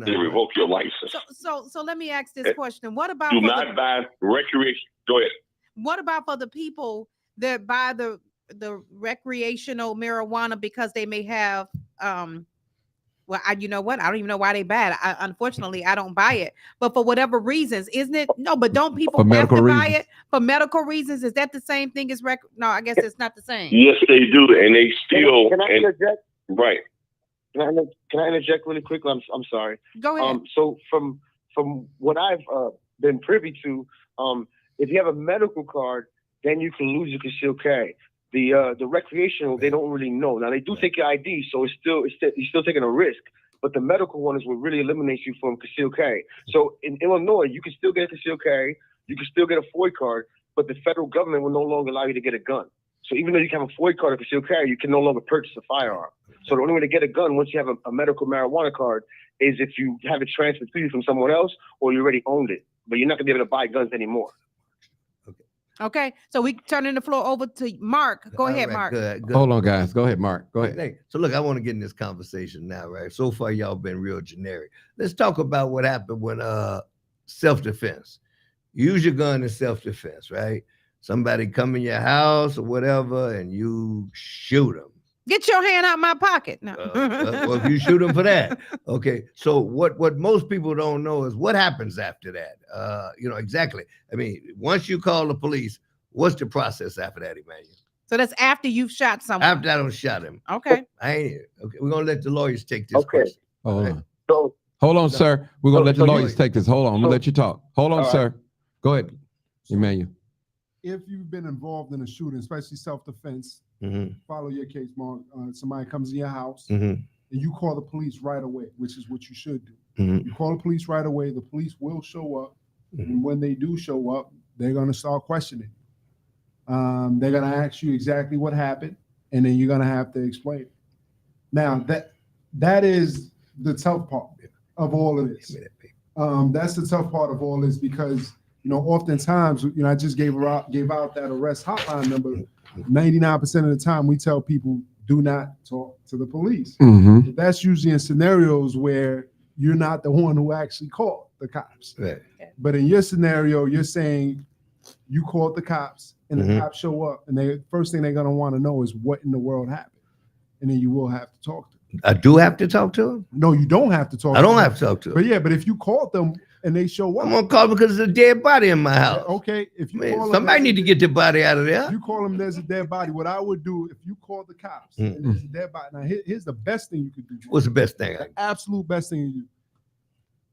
They revoke your license. So let me ask this question. What about Do for not buy recreation. Go ahead. what about for the people that buy the recreational marijuana because they may have well, you know what? I don't even know why they buy it. Unfortunately, I don't buy it. But for whatever reasons, isn't it? No, but don't people For have to medical buy reasons. it for medical reasons? Is that the same thing as No, I guess it's not the same. Yes, they do, and they still. Can I interject? Right. Can I interject really quickly? I'm sorry. Go ahead. So from what I've been privy to, if you have a medical card, then you can lose your concealed carry. The recreational, they don't really know. Now they do take your ID, so you're still taking a risk. But the medical one is what really eliminates you from concealed carry. So in Illinois, you can still get a concealed carry, you can still get a FOIA card, but the federal government will no longer allow you to get a gun. So even though you can have a FOIA card or concealed carry, you can no longer purchase a firearm. So the only way to get a gun once you have a medical marijuana card is if you have it transferred to you from someone else or you already owned it. But you're not gonna be able to buy guns anymore. Okay, so we turning the floor over to Mark. Go ahead, Mark. Good. Hold on, guys. Go ahead, Mark. Go ahead. Thank- So look, I want to get in this conversation now, right? So far, y'all been real generic. Let's talk about what happened when self-defense. Use your gun in self-defense, right? Somebody come in your house or whatever, and you shoot them. Get your hand out my pocket. No. Well, if you shoot them for that, okay. So what most people don't know is what happens after that. Exactly. I mean, once you call the police, what's the process after that, Emmanuel? So that's after you've shot someone. After I don't shot him. Okay. I ain't. Okay, we're gonna let the lawyers take this Okay. question. Hold Right. on. So Hold on, sir. We're going to let the so you- lawyers take this. Hold on. I'm going to let you talk. Hold on, All right. sir. Go ahead, Emmanuel. If you've been involved in a shooting, especially self-defense, Mm-hmm. follow your case, Mark. Somebody comes in your house Mm-hmm. and you call the police right away, which is what you should do. Mm-hmm. You call the police right away. The police will show up. Mhm. And when they do show up, they're going to start questioning. They're going to ask you exactly what happened, and then you're going to have to explain it. Now, that is the tough part of all of this. That's the tough part of all this because, oftentimes, I just gave out that arrest hotline number. 99% of the time, we tell people, do not talk to the police. Mm-hmm. That's usually in scenarios where you're not the one who actually called the cops. Right. But in your scenario, you're saying you called the cops and the Mhm. cops show up, and the first thing they're going to want to know is what in the world happened. And then you will have to talk to them. I do have to talk to him. No, you don't have to talk I don't them. have to talk to him. But yeah, but if you called them and they show up, I'm gonna call because there's a dead body in my house. okay, if you Man, call them, somebody there's need to get the body out of if there. you call them there's a dead body, what I would do if you call the cops and there's a dead body. Now here's the best thing you could do. What's the best thing? The absolute best thing you do.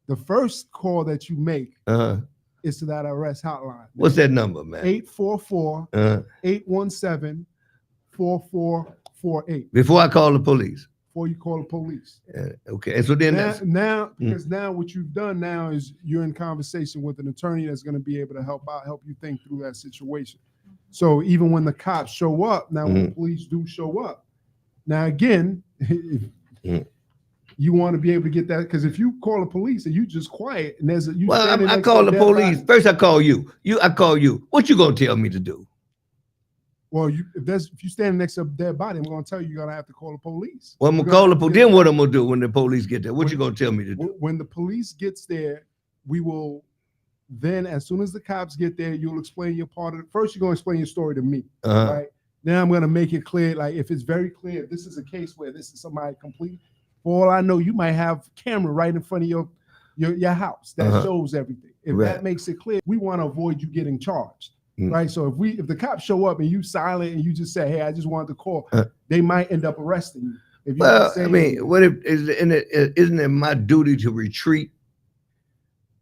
The first call that you make, Uh-huh. is to that arrest hotline. What's that number, man? 844-817-4448. Before I call the police. Before you call the police. Okay. And so then Because now what you've done now is you're in conversation with an attorney that's going to be able to help you think through that situation. So even when the cops show up, now when the police do show up, now again, you want to be able to get that, because if you call the police and you just quiet and there's a I call the police. First I call you. I call you. What you gonna tell me to do? Well, if you stand next to a dead body, I'm gonna tell you you're gonna have to call the police. Well, I'm gonna call the police. Then what I'm gonna do when the police get there? What you gonna tell me to do? When the police gets there, we will then, as soon as the cops get there, you'll explain your part of it. First, you're gonna explain your story to me, right? Then I'm gonna make it clear, like if it's very clear, this is a case where this is somebody complete. For all I know, you might have camera right in front of your house that shows everything. If that makes it clear, we want to avoid you getting charged, right? So if the cops show up and you silent and you just say, "Hey, I just wanted to call," they might end up arresting you. If you I mean, what if isn't it my duty to retreat?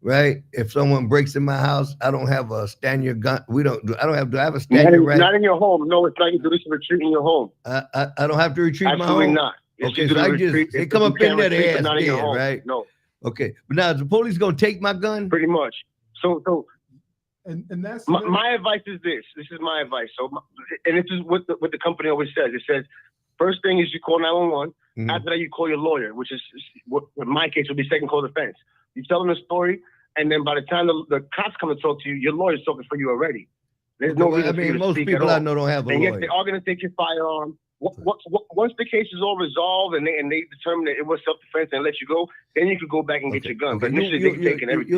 Right? If someone breaks in my house, I don't have a stand your gun. Do I have a stand your right? Not in your home. No, it's not your duty to retreat in your home. I don't have to retreat my home. Absolutely not. Okay, so they come up in there, they ass dead, right? No. Okay, but now is the police gonna take my gun? Pretty much. So and that's my advice is this. This is my advice. And this is what the company always says. It says, first thing is you call 911. After that, you call your lawyer, which is what in my case would be second call defense. You tell them the story, and then by the time the cops come to talk to you, your lawyer's talking for you already. There's no reason for you to most speak people at all. I know don't have a and lawyer. yet they are going to take your firearm. Once the case is all resolved and they determine that it was self-defense and let you go, then you could go back and get your gun. But initially, they're taking everything.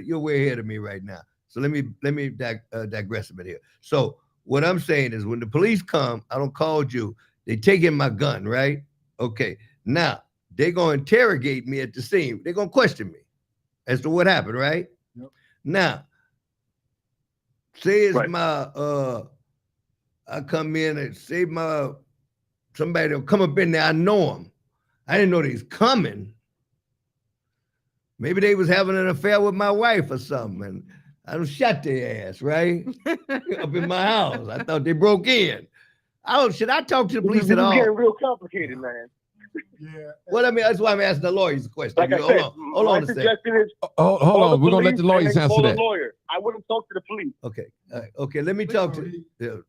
You're way ahead of me right now. So let me digress a bit here. So what I'm saying is, when the police come, I don't call you. They take in my gun, right? Okay. Now they're gonna interrogate me at the scene. They're gonna question me as to what happened, right? Yep. Now, say it's my I come in and say somebody will come up in there. I know them. I didn't know they was coming. Maybe they was having an affair with my wife or something, and I done shot their ass, right? Up in my house. I thought they broke in. Should I talk to the police at all? It's getting real complicated, man. Yeah. Well, I mean, that's why I'm asking the lawyers the question. Like I said, hold on a second. suggestion is Hold on. We're going to let the lawyers answer call that. the lawyer. I wouldn't talk to the police. Okay. Okay. Let me talk to.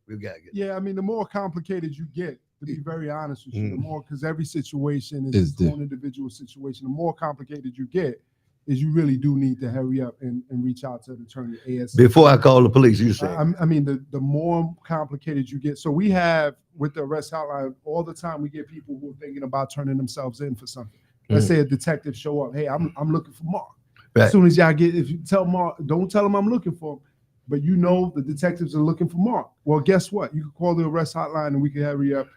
We got it. Yeah, I mean, the more complicated you get, to be very honest with you, the more, because every situation is its own individual situation. The more complicated you get, is you really do need to hurry up and reach out to the attorney ASAP. Before I call the police, you say. I mean, the more complicated you get. So we have, with the arrest hotline, all the time we get people who are thinking about turning themselves in for something. Let's say a detective show up. Hey, I'm looking for Mark. Right. As soon as y'all if you tell Mark, don't tell him I'm looking for him, but you know the detectives are looking for Mark. Well, guess what? You can call the arrest hotline and we can hurry up,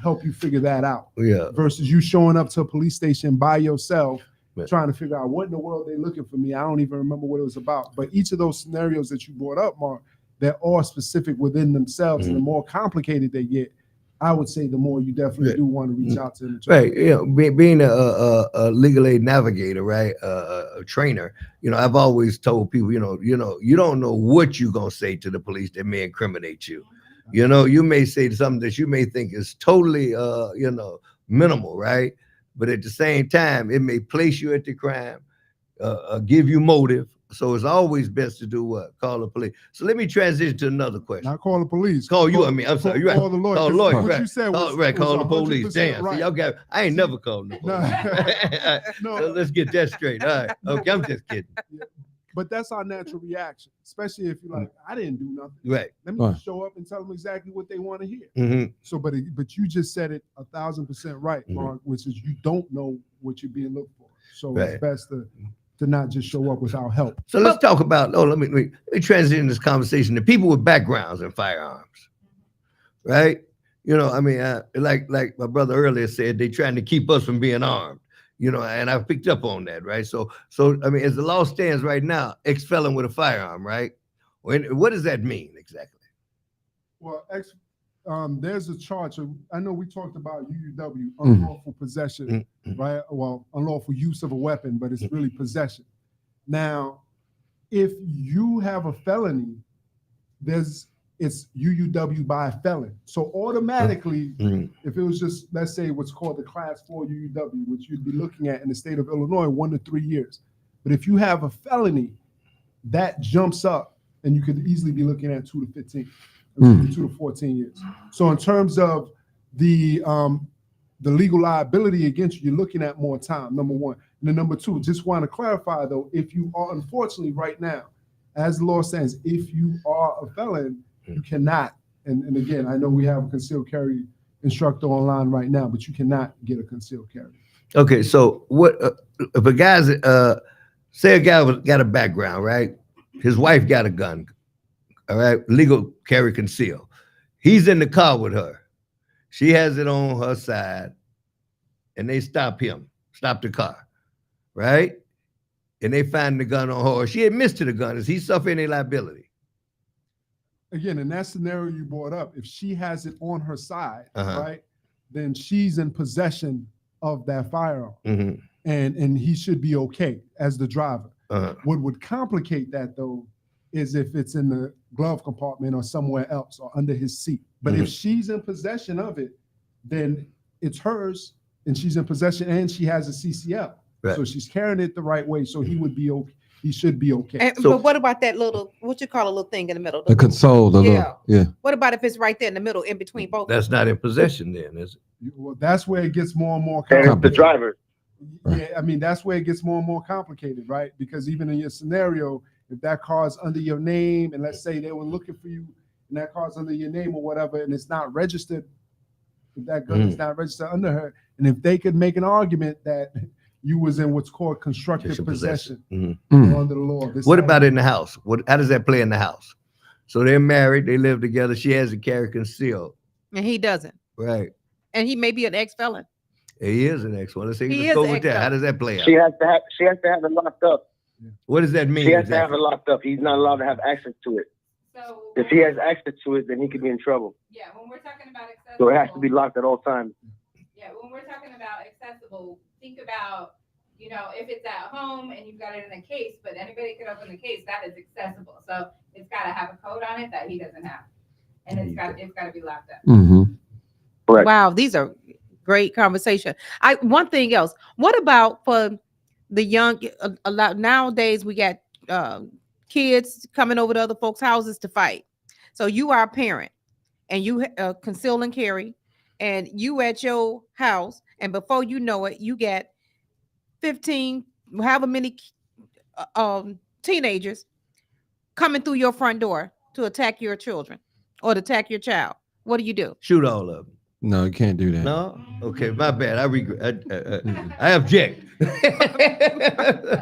help you figure that out. Yeah. Versus you showing up to a police station by yourself, trying to figure out what in the world they're looking for me. I don't even remember what it was about. But each of those scenarios that you brought up, Mark, they're all specific within themselves. And the more complicated they get, I would say the more you definitely do want to reach out to them. Right. Being a legal aid navigator, right? A trainer, I've always told people, you don't know what you're going to say to the police that may incriminate you. You may say something that you may think is totally, minimal, right? But at the same time, it may place you at the crime, give you motive. So it's always best to do what? Call the police. So let me transition to another question. Not call the police. I'm sorry. You're right. Call the lawyer. Call the lawyer. What Right. you said was, Call the was police. 100% Damn. right. See, y'all got. I ain't never called the police. No. So let's get that straight. All right. Okay. I'm just kidding. Yeah. But that's our natural reaction, especially if you're like, I didn't do nothing. Right. Let me just show up and tell them exactly what they want to hear. Mm-hmm. So, but you just said it 1,000% right, Mark, which is you don't know what you're being looked for. So it's best to not just show up without help. So let's talk about. Let me transition this conversation to people with backgrounds in firearms, right? Like my brother earlier said, they're trying to keep us from being armed. And I've picked up on that, right? So I mean, as the law stands right now, ex-felon with a firearm, right? What does that mean exactly? Well, there's a charge. I know we talked about UUW, unlawful possession, right? Well, unlawful use of a weapon, but it's really possession. Now, if you have a felony, it's UUW by a felon. So automatically, if it was just, let's say what's called the class 4 UUW, which you'd be looking at in the state of Illinois, 1 to 3 years. But if you have a felony, that jumps up and you could easily be looking at 2 to 15, 2 to 14 years. So in terms of the legal liability against you, you're looking at more time, number one. And then number two, just want to clarify though, if you are, unfortunately right now, as the law says, if you are a felon, you cannot, and again, I know we have a concealed carry instructor online right now, but you cannot get a concealed carry. Okay, so what if a guy's say a guy got a background, right? His wife got a gun, all right, legal carry conceal. He's in the car with her. She has it on her side, and they stop the car, right? And they find the gun on her. Or she admits to the gun. Is he suffering any liability? Again, in that scenario you brought up, if she has it on her side, right, then she's in possession of that firearm, and he should be okay as the driver. What would complicate that though is if it's in the glove compartment or somewhere else or under his seat. But if she's in possession of it, then it's hers, and she's in possession, and she has a CCL, so she's carrying it the right way. So he would be okay. He should be okay. And, So- but what about that little, what you call a little thing in the middle? The console, the Yeah. little, yeah. What about if it's right there in the middle, in between both? That's not in possession then, is it? Well, that's where it gets more and more And it's the complicated. driver. Yeah, I mean, that's where it gets more and more complicated, right? Because even in your scenario, if that car's under your name, and let's say they were looking for you, and that car's under your name or whatever, and it's not registered, if that gun is not registered under her, and if they could make an argument that you was in what's called constructive Just in possession Mhm. under the law. What about in the house? How does that play in the house? So they're married, they live together. She has a carry concealed, And he doesn't. right? And he may be an ex-felon. He is an ex-one. Let's He let's is go an with that. How ex-felon. does that play out? She has to have it locked up. What does that mean? She has to have exactly? it locked up. He's not allowed to have access to it. So If he has access to it, then he could be in trouble. yeah, when we're talking about accessible, So it has to be locked at all times. Yeah, when we're talking about accessible, think about, you know, if it's at home and you've got it in a case, but anybody could open the case, that is accessible. So it's got to have a code on it that he doesn't have, and it's got to be locked up. Correct. Wow, these are great conversation. One thing else. What about for the young? A lot nowadays we got kids coming over to other folks' houses to fight. So you are a parent, and you conceal and carry, and you at your house, and before you know it, you get 15, however many teenagers coming through your front door to attack your children or to attack your child. What do you do? Shoot all of them. No, you can't do that. No? Okay, my bad. I regret. I object.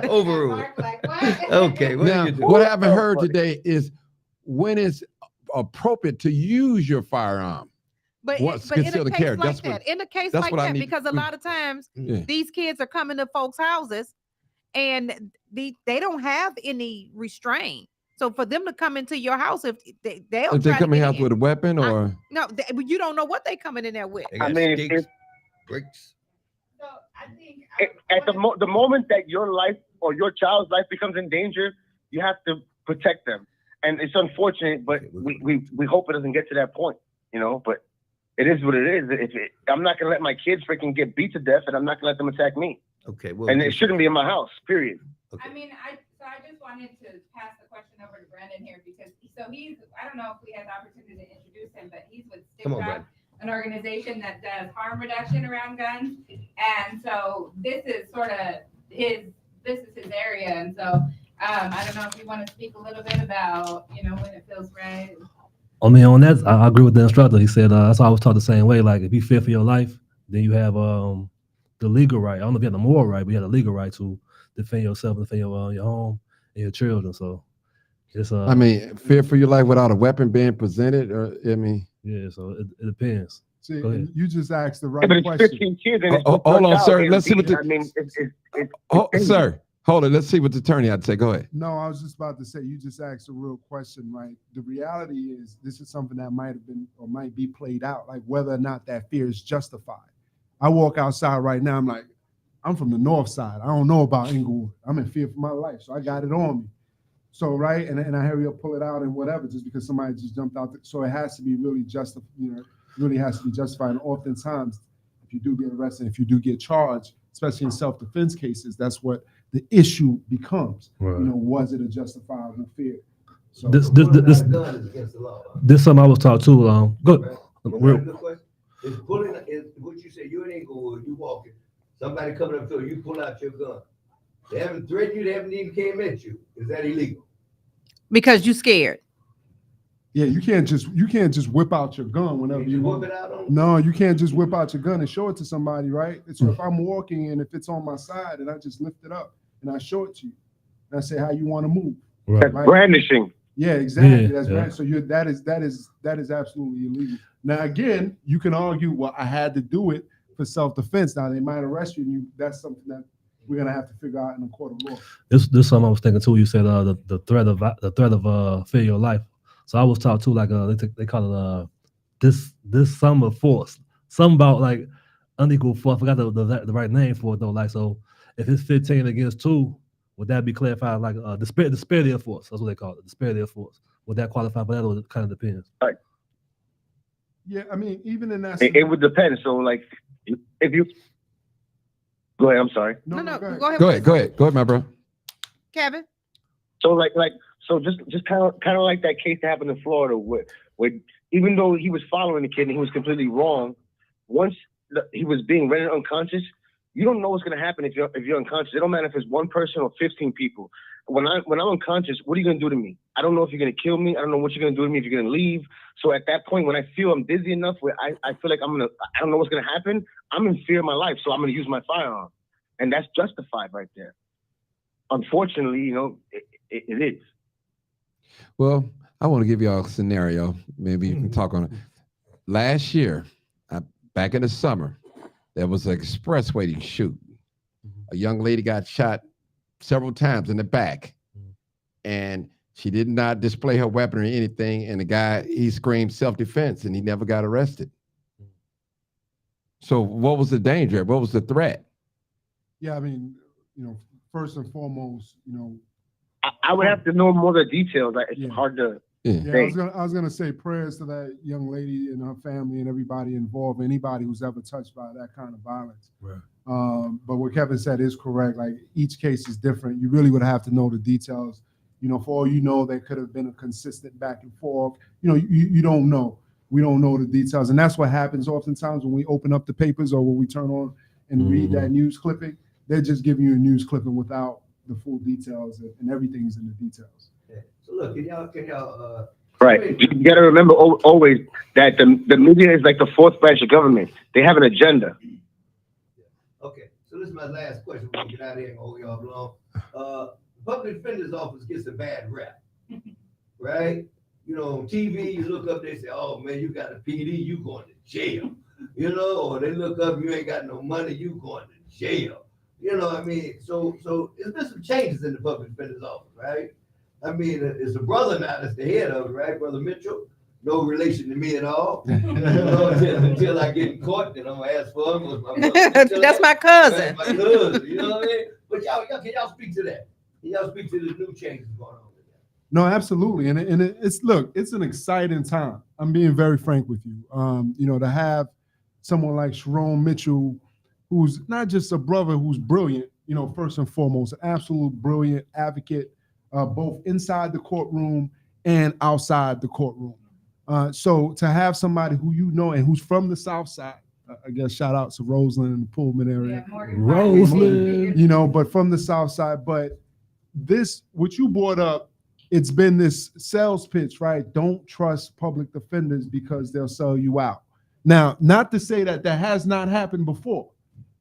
Overruled. Mark, like, what? Okay, what Now, do you do? what I haven't heard today is when it's appropriate to use your firearm. But, What's but in a concealed case carry? like That's that, what- in a case that's like what I that, need- because a lot of times Yeah. these kids are coming to folks' houses and they don't have any restraint. So for them to come into your house, if they'll If they try to come in get house in. with a weapon or No, you don't know what they coming in there with. They I got mean, sticks, if- bricks. So I think At the moment that your life or your child's life becomes in danger, you have to protect them. And it's unfortunate, but we hope it doesn't get to that point, you know. But it is what it is. I'm not gonna let my kids freaking get beat to death, and I'm not gonna let them attack me. Okay, well, And it shouldn't be in my house. Period. I mean, I just wanted to pass the question over to Brandon here because I don't know if we had the opportunity to introduce him, but he's with Stick Come on, Drop, Brandon. an organization that does harm reduction around guns. And so this is sort of his area. And so I don't know if you want to speak a little bit about, you know, when it feels right. I mean, on that, I agree with the instructor. He said, that's why I was taught the same way. Like, if you fear for your life, then you have the legal right. I don't know if you have the moral right, but you have the legal right to defend yourself, defend your home and your children. So it's I mean, fear for your life without a weapon being presented, or I mean, yeah. So it depends. See, Go ahead. you just asked the Yeah, right but it's question. 15 kids and it's hold on, sir. Let's see what the I mean, it's sir, hold it. Let's see what the attorney had to say. Go ahead. No, I was just about to say, you just asked a real question, right? The reality is this is something that might have been or might be played out, like whether or not that fear is justified. I walk outside right now, I'm like, I'm from the north side. I don't know about Inglewood. I'm in fear for my life, so I got it on me. So, right, and I hurry up, pull it out and whatever, just because somebody just jumped out. So it has to be really really has to be justified. And oftentimes, if you do get arrested, if you do get charged, especially in self-defense cases, that's what the issue becomes. Right. Was it a justifiable fear? So This Pulling out a gun is against the law. this something I was taught too. Good. Right? But that's a good question. Is pulling is what you say, you ain't going, you walking, somebody coming up to you, you pull out your gun. They haven't threatened you, they haven't even came at you. Is that illegal? Because you scared. yeah, you can't just whip out your gun whenever Did you you want. whip it out on? No, you can't just whip out your gun and show it to somebody, right? So if I'm walking and if it's on my side and I just lift it up and I show it to you, and I say how you want to move. That's Right. brandishing. Yeah, exactly. Yeah, That's yeah. right. So that is absolutely illegal. Now again, you can argue, well, I had to do it for self-defense. Now they might arrest you, and that's something that we're gonna have to figure out in a court of law. This something I was thinking too. You said the threat of fear your life. So I was taught too, like they call it this sum of force. Something about like unequal force. I forgot the right name for it though. Like, so if it's 15 against 2, would that be clarified like disparity of force? That's what they call it, disparity of force. Would that qualify for that, or it kind of depends? Yeah, I mean, even in that. It would depend. So, like, if you go ahead, I'm sorry. No, go ahead. go ahead. Go ahead, my bro. Kevin. So, so just kind of like that case that happened in Florida, where even though he was following the kid and he was completely wrong, once he was being rendered unconscious, you don't know what's going to happen if you're unconscious. It don't matter if it's one person or 15 people. When I'm unconscious, what are you going to do to me? I don't know if you're going to kill me. I don't know what you're going to do to me if you're going to leave. So at that point, when I feel I'm dizzy enough where I feel like I don't know what's going to happen, I'm in fear of my life. So I'm going to use my firearm. And that's justified right there. Unfortunately, it is. Well, I want to give y'all a scenario. Maybe you can talk on it. Last year, back in the summer, there was an expressway shoot. A young lady got shot several times in the back, and she did not display her weapon or anything. And the guy, he screamed self-defense, and he never got arrested. So what was the danger? What was the threat? Yeah, I mean, first and foremost, I would have to know more of the details. It's hard to. Yeah, I was gonna say prayers to that young lady and her family and everybody involved, anybody who's ever touched by that kind of violence. Right. But what Kevin said is correct. Like, each case is different. You really would have to know the details. For all you know, there could have been a consistent back and forth. You don't know. We don't know the details, and that's what happens oftentimes when we open up the papers or when we turn on and read that news clipping. They're just giving you a news clipping without the full details, and everything's in the details. Yeah. So look, can y'all Right. You got to remember always that the media is like the fourth branch of government. They have an agenda. Okay, so this is my last question. We'll get out of here and hold y'all long. Public Defender's Office gets a bad rep, right? On TV, you look up, they say, oh man, you got a PD, you going to jail. Or they look up, you ain't got no money, you going to jail. What I mean? So there's been some changes in the Public Defender's Office, right? I mean, it's a brother now that's the head of it, right? Brother Mitchell, no relation to me at all. Until I get in court, then I'm gonna ask for him. That's my cousin. That's my cousin, you know what I mean? But can y'all speak to that? Can y'all speak to the new changes going on with that? No, absolutely, and it's an exciting time. I'm being very frank with you. To have someone like Sharon Mitchell, who's not just a brother who's brilliant, first and foremost, an absolute brilliant advocate, both inside the courtroom and outside the courtroom. So to have somebody who and who's from the South Side, I guess shout out to Roseland and the Pullman area. Roseland. But from the South Side. But what you brought up, it's been this sales pitch, right? Don't trust public defenders because they'll sell you out. Now, not to say that has not happened before,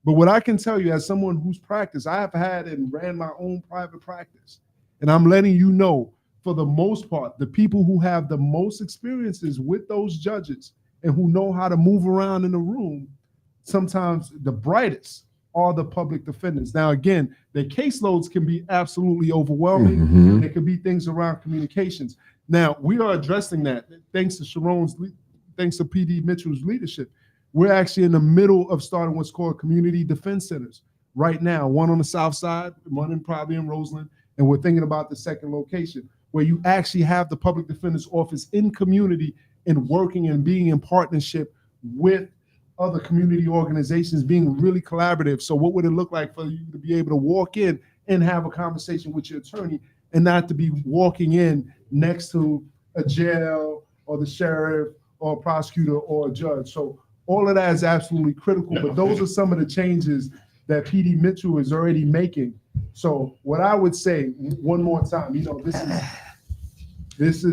but what I can tell you as someone who's practiced, I have had and ran my own private practice. And I'm letting you know, for the most part, the people who have the most experiences with those judges and who know how to move around in the room, sometimes the brightest are the public defenders. Now, again, their caseloads can be absolutely overwhelming. Mhm. There could be things around communications. Now, we are addressing that thanks to PD Mitchell's leadership. We're actually in the middle of starting what's called community defense centers right now, one on the South Side, one probably in Roseland, And we're thinking about the second location where you actually have the public defender's office in community and working and being in partnership with other community organizations, being really collaborative. So what would it look like for you to be able to walk in and have a conversation with your attorney and not to be walking in next to a jail or the sheriff or a prosecutor or a judge? So all of that is absolutely critical, but those are some of the changes that PD Mitchell is already making. So what I would say one more time, this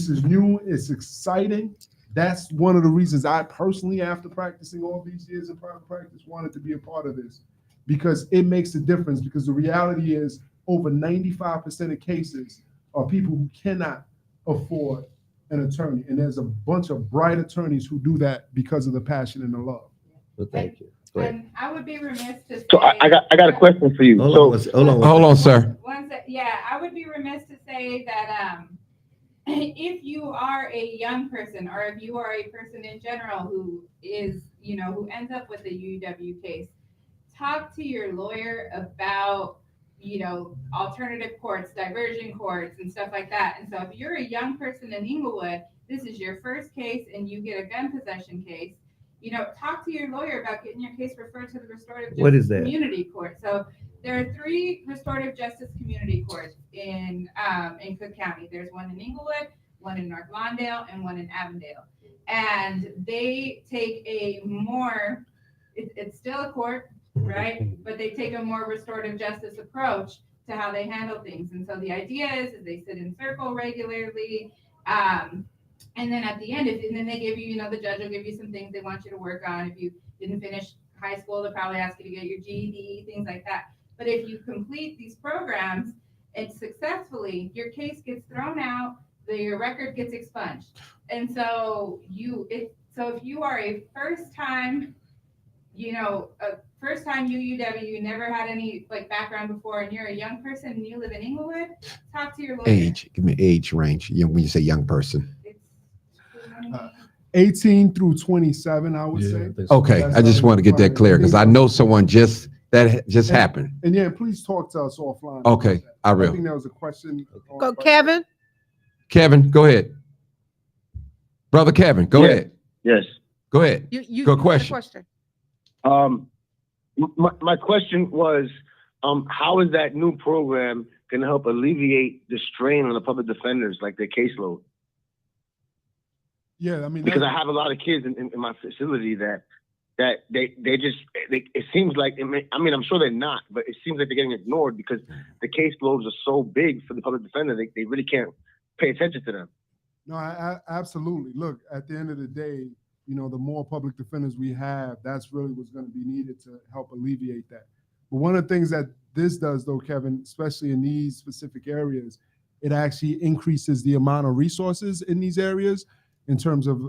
is new, it's exciting. That's one of the reasons I personally, after practicing all these years in private practice, wanted to be a part of this, because it makes a difference. Because the reality is over 95% of cases are people who cannot afford an attorney. And there's a bunch of bright attorneys who do that because of the passion and the love. Well, thank you. Go ahead. And I would be remiss to say. So I got a question for you. Hold on. Hold on, sir. I would be remiss to say that if you are a young person, or if you are a person in general who is, who ends up with a UW case, talk to your lawyer about, alternative courts, diversion courts, and stuff like that. And so if you're a young person in Inglewood, this is your first case and you get a gun possession case, talk to your lawyer about getting your case referred to the Restorative Justice What is that? Community Court. So there are 3 Restorative Justice Community Courts in Cook County. There's one in Inglewood, one in North Lawndale, and one in Avondale. And they take a more, it's still a court, right? But they take a more restorative justice approach to how they handle things. And so the idea is they sit in circle regularly. And then at the end, and then they give you, the judge will give you some things they want you to work on. If you didn't finish high school, they'll probably ask you to get your GED, things like that. But if you complete these programs and successfully, your case gets thrown out, your record gets expunged. And so if you are a first time UUW, you never had any background before, and you're a young person and you live in Inglewood, talk to your lawyer. Age, give me age range when you say young person. It's 18 through 27, I would say. Okay, I just want to get that clear because I know someone just happened. And yeah, please talk to us offline. Okay, I I will. think there was a question. Go, Kevin. Kevin, go ahead. Brother Kevin, go Yeah. ahead. Yes. Go ahead. You Good the question. My question was, how is that new program going to help alleviate the strain on the public defenders, like their caseload? Yeah, I mean, Because I have a lot of kids in my facility that it seems like, I'm sure they're not, but it seems like they're getting ignored because the caseloads are so big for the public defender, they really can't pay attention to them. No, I absolutely. Look, at the end of the day, the more public defenders we have, that's really what's going to be needed to help alleviate that. But one of the things that this does, though, Kevin, especially in these specific areas, it actually increases the amount of resources in these areas in terms of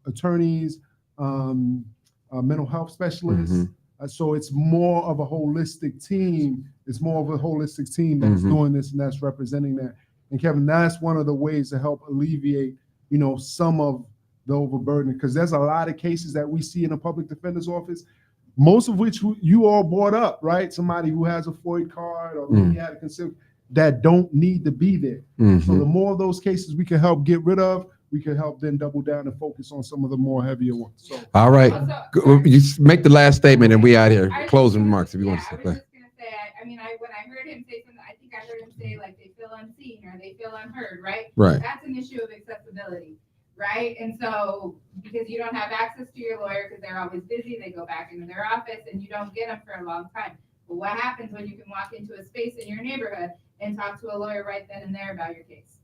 attorneys, mental health specialists. So it's more of a holistic team. It's more of a holistic team that's doing this and that's representing that. And Kevin, that's one of the ways to help alleviate, some of the overburden, because there's a lot of cases that we see in a public defender's office, most of which you all brought up, right? Somebody who has a FOID card or maybe had a consent that don't need to be there. So the more of those cases we can help get rid of, we can help then double down and focus on some of the more heavier ones. So All right. Also, You make the last statement and we out here. I was Closing just remarks if you gonna- want to I say. was just gonna say, when I heard him say something, I think I heard him say they feel unseen or they feel unheard, right? Right. That's an issue of accessibility, right? And so because you don't have access to your lawyer because they're always busy, they go back into their office and you don't get them for a long time. But what happens when you can walk into a space in your neighborhood and talk to a lawyer right then and there about your case?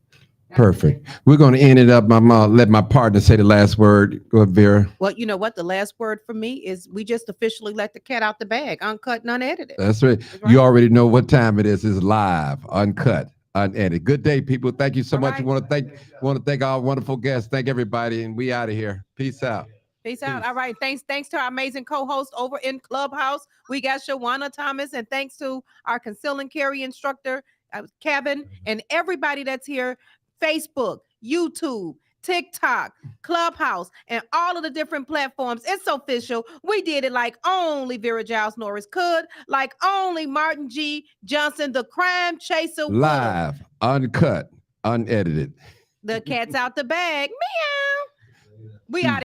That's the Perfect. difference. We're going to end it up. Let my partner say the last word. Go ahead, Vera. Well, you know what? The last word for me is we just officially let the cat out the bag, uncut and unedited. That's right. That's You right. already know what time it is. It's live, uncut, unedited. Good day, people. Thank you so All much. right. We want to thank our wonderful guests. Thank everybody, and we out of here. Peace out. Peace out. Peace. All right. Thanks to our amazing co-host over in Clubhouse. We got Shawana Thomas, and thanks to our conceal and carry instructor, Kevin, and everybody that's here. Facebook, YouTube, TikTok, Clubhouse, and all of the different platforms. It's official. We did it like only Vera Giles Norris could, like only Martin G. Johnson, the crime chaser, would. Live, uncut, unedited. The cat's out the bag. Meow. We out.